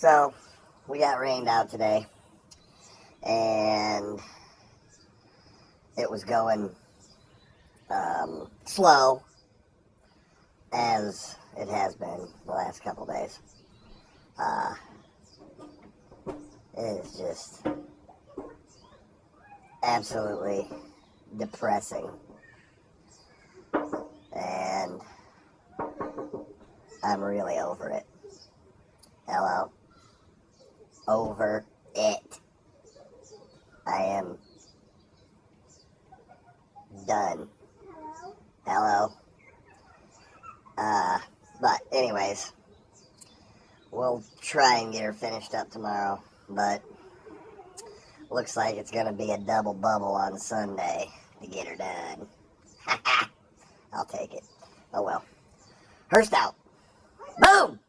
So, we got rained out today, and it was going slow, as it has been the last couple days. It is just absolutely depressing, and I'm really over it. Hello? Over it. I am done. Hello? But anyways, we'll try and get her finished up tomorrow, but looks like it's gonna be a double bubble on Sunday to get her done. I'll take it. Oh well. Hurst out. Boom!